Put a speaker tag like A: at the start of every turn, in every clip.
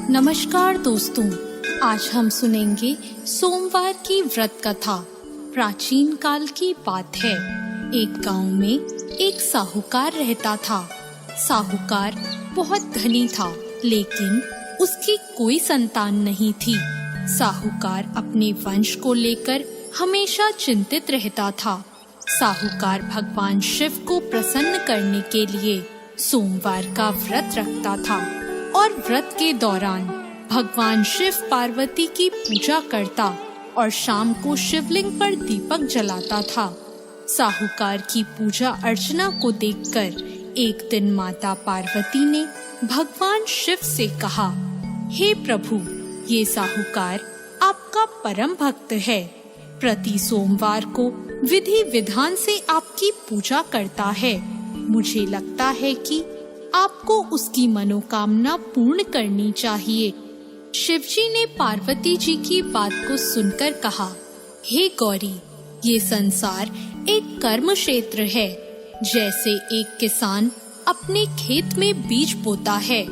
A: नमस्कार दोस्तों, आज हम सुनेंगे सोमवार की व्रत कथा। प्राचीन काल की बात है। एक गांव में एक साहूकार रहता था। साहूकार बहुत धनी था, लेकिन उसकी कोई संतान नहीं थी। साहूकार अपने वंश को लेकर हमेशा चिंतित रहता था। साहूकार भगवान शिव को प्रसन्न करने के लिए सोमवार का व्रत रखता था और व्रत के दौरान भगवान शिव पार्वती की पूजा करता और शाम को शिवलिंग पर दीपक जलाता था। साहूकार की पूजा अर्चना को देखकर एक दिन माता पार्वती ने भगवान शिव से कहा, हे प्रभु, ये साहूकार आपका परम भक्त है। प्रति सोमवार को विधि विधान से आपकी पूजा करता है। मुझे लगता है कि आपको उसकी मनोकामना पूर्ण करनी चाहिए। शिवजी ने पार्वती जी की बात को सुनकर कहा, हे गौरी, ये संसार एक कर्म क्षेत्र है। जैसे एक किसान अपने खेत में बीज बोता है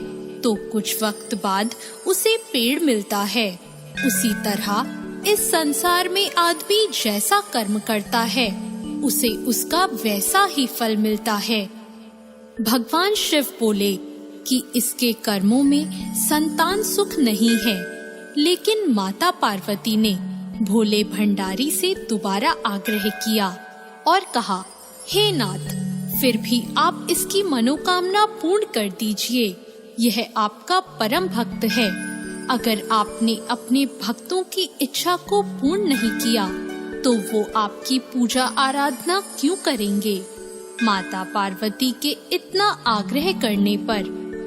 A: तो कुछ वक्त बाद उसे पेड़ मिलता है, उसी तरह इस संसार में आदमी जैसा कर्म करता है उसे उसका वैसा ही फल मिलता है। भगवान शिव बोले कि इसके कर्मों में संतान सुख नहीं है, लेकिन माता पार्वती ने भोले भंडारी से दोबारा आग्रह किया और कहा, हे नाथ, फिर भी आप इसकी मनोकामना पूर्ण कर दीजिए। यह आपका परम भक्त है। अगर आपने अपने भक्तों की इच्छा को पूर्ण नहीं किया तो वो आपकी पूजा आराधना क्यों करेंगे? माता पार्वती के इतना आग्रह करने पर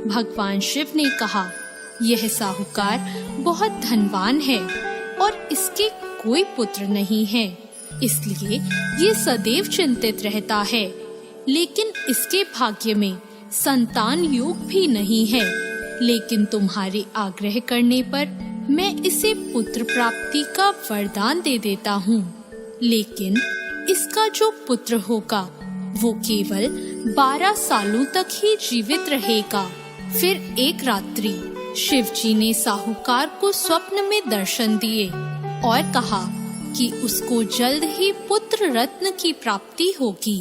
A: भगवान शिव ने कहा, यह साहूकार बहुत धनवान है और इसके कोई पुत्र नहीं है, इसलिए ये सदैव चिंतित रहता है। लेकिन इसके भाग्य में संतान योग भी नहीं है। लेकिन तुम्हारे आग्रह करने पर मैं इसे पुत्र प्राप्ति का वरदान दे देता हूँ। लेकिन इसका जो पुत्र होगा वो केवल 12 सालों तक ही जीवित रहेगा। फिर एक रात्रि शिवजी ने साहूकार को स्वप्न में दर्शन दिए और कहा कि उसको जल्द ही पुत्र रत्न की प्राप्ति होगी,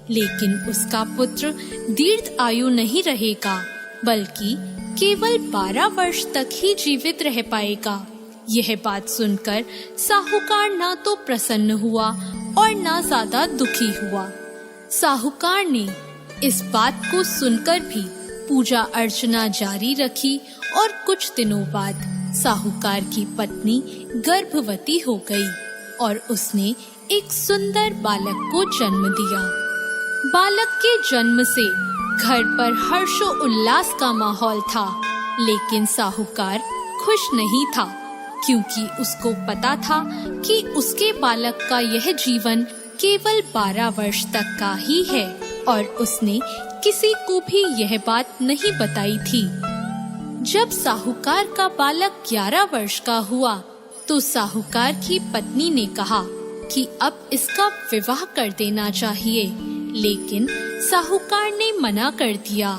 A: लेकिन उसका पुत्र दीर्घ आयु नहीं रहेगा, बल्कि केवल 12 वर्ष तक ही जीवित रह पाएगा। यह बात सुनकर साहूकार ना तो प्रसन्न हुआ और ना ज्यादा दुखी हुआ। साहूकार ने इस बात को सुनकर भी पूजा अर्चना जारी रखी और कुछ दिनों बाद साहूकार की पत्नी गर्भवती हो गई और उसने एक सुंदर बालक को जन्म दिया। बालक के जन्म से घर पर हर्षो उल्लास का माहौल था, लेकिन साहूकार खुश नहीं था, क्योंकि उसको पता था कि उसके बालक का यह जीवन केवल 12 वर्ष तक का ही है और उसने किसी को भी यह बात नहीं बताई थी। जब साहूकार का बालक 11 वर्ष का हुआ तो साहूकार की पत्नी ने कहा कि अब इसका विवाह कर देना चाहिए, लेकिन साहूकार ने मना कर दिया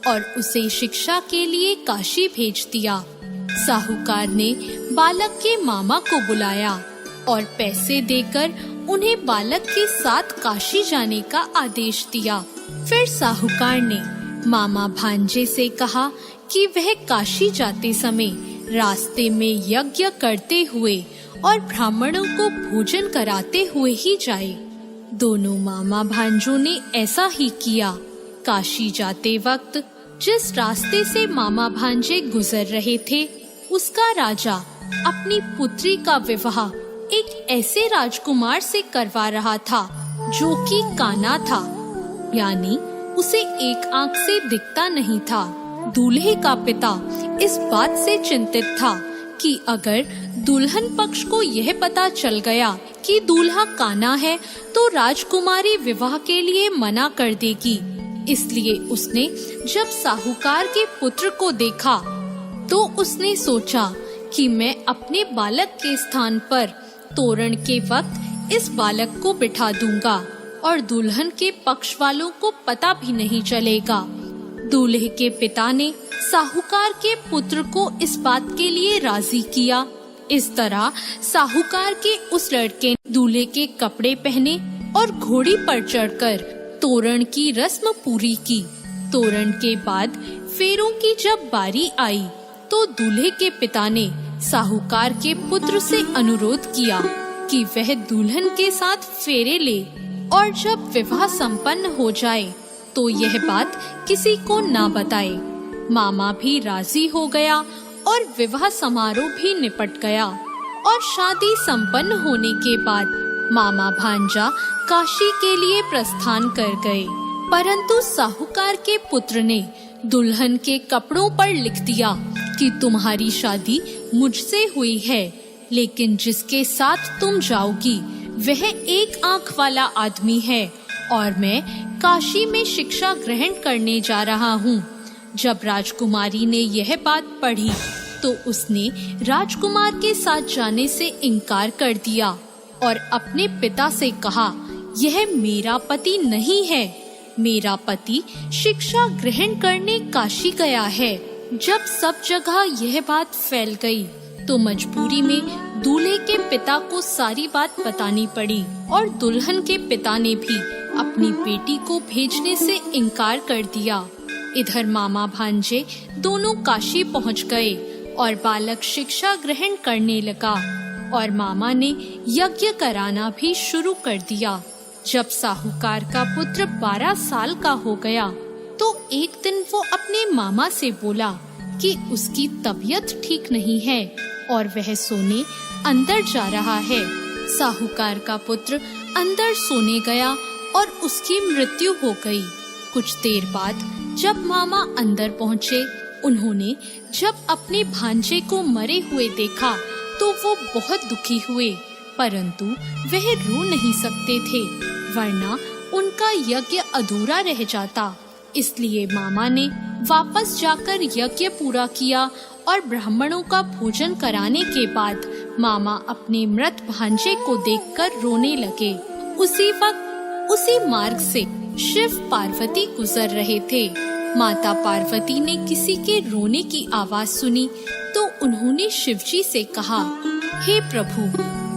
A: और उसे शिक्षा के लिए काशी भेज दिया। साहूकार ने बालक के मामा को बुलाया और पैसे देकर उन्हें बालक के साथ काशी जाने का आदेश दिया। फिर साहूकार ने मामा भांजे से कहा कि वह काशी जाते समय रास्ते में यज्ञ करते हुए और ब्राह्मणों को भोजन कराते हुए ही जाए। दोनों मामा भांजों ने ऐसा ही किया। काशी जाते वक्त जिस रास्ते से मामा भांजे गुजर रहे थे, उसका राजा अपनी पुत्री का विवाह एक ऐसे राजकुमार से करवा रहा था जो कि काना था, यानी उसे एक आंख से दिखता नहीं था। दूल्हे का पिता इस बात से चिंतित था कि अगर दुल्हन पक्ष को यह पता चल गया कि दूल्हा काना है तो राजकुमारी विवाह के लिए मना कर देगी। इसलिए उसने जब साहूकार के पुत्र को देखा तो उसने सोचा कि मैं अपने बालक के स्थान पर तोरण के वक्त इस बालक को बिठा दूंगा और दुल्हन के पक्ष वालों को पता भी नहीं चलेगा। दूल्हे के पिता ने साहूकार के पुत्र को इस बात के लिए राजी किया। इस तरह साहूकार के उस लड़के ने दूल्हे के कपड़े पहने और घोड़ी पर चढ़कर तोरण की रस्म पूरी की। तोरण के बाद फेरों की जब बारी आई तो दूल्हे के पिता ने साहूकार के पुत्र से अनुरोध किया कि वह दुल्हन के साथ फेरे ले और जब विवाह संपन्न हो जाए तो यह बात किसी को ना बताए। मामा भी राजी हो गया और विवाह समारोह भी निपट गया और शादी संपन्न होने के बाद मामा भांजा काशी के लिए प्रस्थान कर गए। परंतु साहूकार के पुत्र ने दुल्हन के कपड़ों पर लिख दिया कि तुम्हारी शादी मुझसे हुई है, लेकिन जिसके साथ तुम जाओगी वह एक आंख वाला आदमी है और मैं काशी में शिक्षा ग्रहण करने जा रहा हूँ। जब राजकुमारी ने यह बात पढ़ी तो उसने राजकुमार के साथ जाने से इनकार कर दिया और अपने पिता से कहा, यह मेरा पति नहीं है, मेरा पति शिक्षा ग्रहण करने काशी गया है। जब सब जगह यह बात फैल गई तो मजबूरी में दूल्हे के पिता को सारी बात बतानी पड़ी और दुल्हन के पिता ने भी अपनी बेटी को भेजने से इनकार कर दिया। इधर मामा भांजे दोनों काशी पहुंच गए और बालक शिक्षा ग्रहण करने लगा और मामा ने यज्ञ कराना भी शुरू कर दिया। जब साहूकार का पुत्र 12 साल का हो गया तो एक दिन वो अपने मामा से बोला कि उसकी तबीयत ठीक नहीं है और वह सोने अंदर जा रहा है। साहूकार का पुत्र अंदर सोने गया और उसकी मृत्यु हो गई। कुछ देर बाद जब मामा अंदर पहुँचे, उन्होंने जब अपने भांजे को मरे हुए देखा तो वो बहुत दुखी हुए, परंतु वह रो नहीं सकते थे वरना उनका यज्ञ अधूरा रह जाता। इसलिए मामा ने वापस जाकर यज्ञ पूरा किया और ब्राह्मणों का भोजन कराने के बाद मामा अपने मृत भांजे को देखकर रोने लगे। उसी वक्त उसी मार्ग से शिव पार्वती गुजर रहे थे। माता पार्वती ने किसी के रोने की आवाज सुनी तो उन्होंने शिवजी से कहा, हे प्रभु,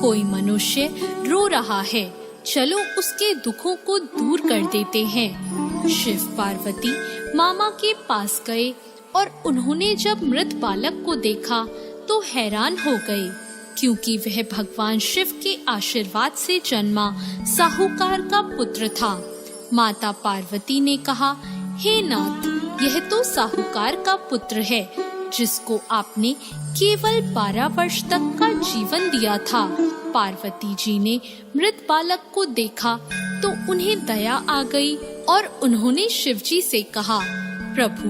A: कोई मनुष्य रो रहा है, चलो उसके दुखों को दूर कर देते हैं। शिव पार्वती मामा के पास गए और उन्होंने जब मृत बालक को देखा तो हैरान हो गए, क्योंकि वह भगवान शिव के आशीर्वाद से जन्मा साहूकार का पुत्र था। माता पार्वती ने कहा, हे नाथ, यह तो साहूकार का पुत्र है जिसको आपने केवल 12 वर्ष तक का जीवन दिया था। पार्वती जी ने मृत बालक को देखा तो उन्हें दया आ गई और उन्होंने शिवजी से कहा, प्रभु,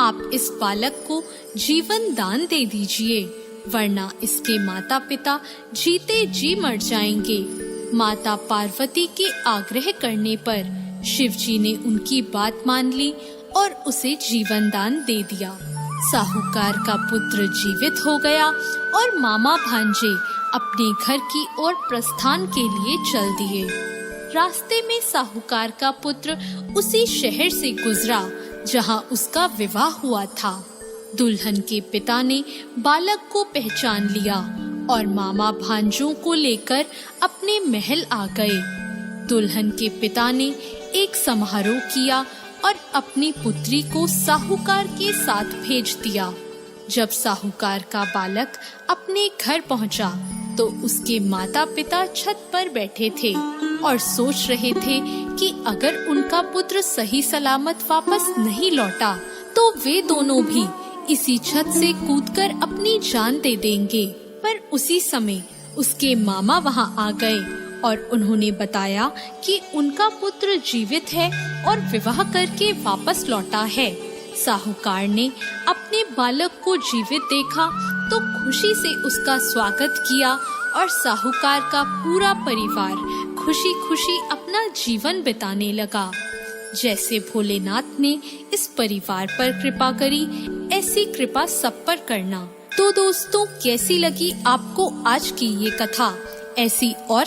A: आप इस बालक को जीवन दान दे दीजिए, वरना इसके माता पिता जीते जी मर जाएंगे। माता पार्वती के आग्रह करने पर शिवजी ने उनकी बात मान ली और उसे जीवन दान दे दिया। साहूकार का पुत्र जीवित हो गया और मामा भांजे अपने घर की ओर प्रस्थान के लिए चल दिए। रास्ते में साहूकार का पुत्र उसी शहर से गुजरा जहां उसका विवाह हुआ था। दुल्हन के पिता ने बालक को पहचान लिया और मामा भांजों को लेकर अपने महल आ गए। दुल्हन के पिता ने एक समारोह किया और अपनी पुत्री को साहूकार के साथ भेज दिया। जब साहूकार का बालक अपने घर पहुंचा तो उसके माता पिता छत पर बैठे थे और सोच रहे थे कि अगर उनका पुत्र सही सलामत वापस नहीं लौटा तो वे दोनों भी इसी छत से कूदकर अपनी जान दे देंगे। पर उसी समय उसके मामा वहां आ गए और उन्होंने बताया कि उनका पुत्र जीवित है और विवाह करके वापस लौटा है। साहूकार ने अपने बालक को जीवित देखा तो खुशी से उसका स्वागत किया और साहूकार का पूरा परिवार खुशी खुशी अपना जीवन बिताने लगा। जैसे भोलेनाथ ने इस परिवार पर कृपा करी, ऐसी कृपा सब पर करना। तो दोस्तों, कैसी लगी आपको आज की ये कथा? ऐसी और